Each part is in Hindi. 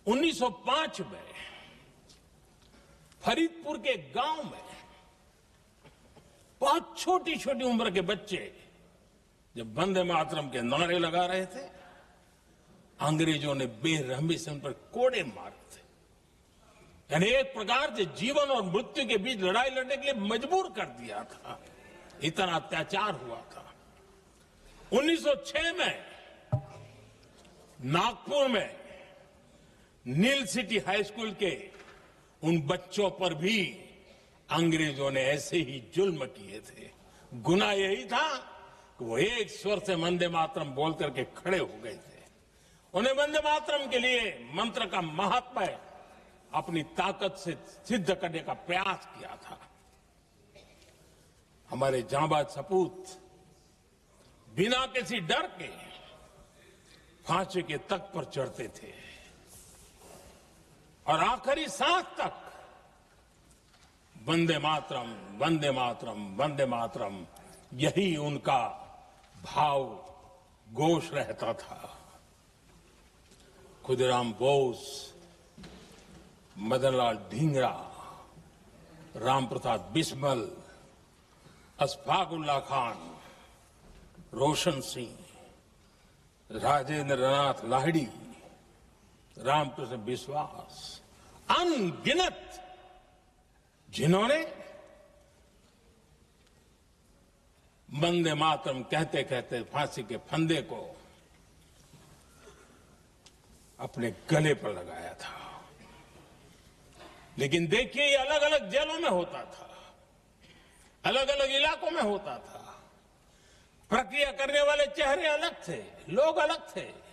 1905 में फरीदपुर के गांव में बहुत छोटी छोटी उम्र के बच्चे जब वंदे मातरम के नारे लगा रहे थे, अंग्रेजों ने बेरहमी से उन पर कोड़े मारे थे। यानी एक प्रकार से जीवन और मृत्यु के बीच लड़ाई लड़ने के लिए मजबूर कर दिया था। इतना अत्याचार हुआ था। 1906 में नागपुर में नील सिटी हाई स्कूल के उन बच्चों पर भी अंग्रेजों ने ऐसे ही जुल्म किए थे। गुनाह यही था कि वो एक स्वर से वंदे मातरम बोल करके खड़े हो गए थे। उन्हें वंदे मातरम के लिए मंत्र का महात्म्य अपनी ताकत से सिद्ध करने का प्रयास किया था। हमारे जांबाज सपूत बिना किसी डर के फांसी के तख्त पर चढ़ते थे और आखिरी सांस तक वंदे मातरम, वंदे मातरम, वंदे मातरम, यही उनका भाव घोष रहता था। खुदीराम बोस, मदनलाल ढींगरा, राम प्रसाद बिस्मल, अशफाकुल्ला खान, रोशन सिंह, राजेंद्र नाथ लाहिड़ी, रामकृष्ण विश्वास, अनगिनत जिन्होंने वंदे मातरम कहते कहते फांसी के फंदे को अपने गले पर लगाया था। लेकिन देखिए, ये अलग अलग जेलों में होता था, अलग अलग इलाकों में होता था। प्रक्रिया करने वाले चेहरे अलग थे, लोग अलग थे।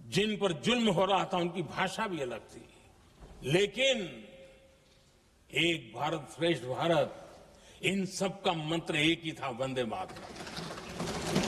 जिन पर जुल्म हो रहा था उनकी भाषा भी अलग थी। लेकिन एक भारत श्रेष्ठ भारत, इन सब का मंत्र एक ही था, वंदे मातरम।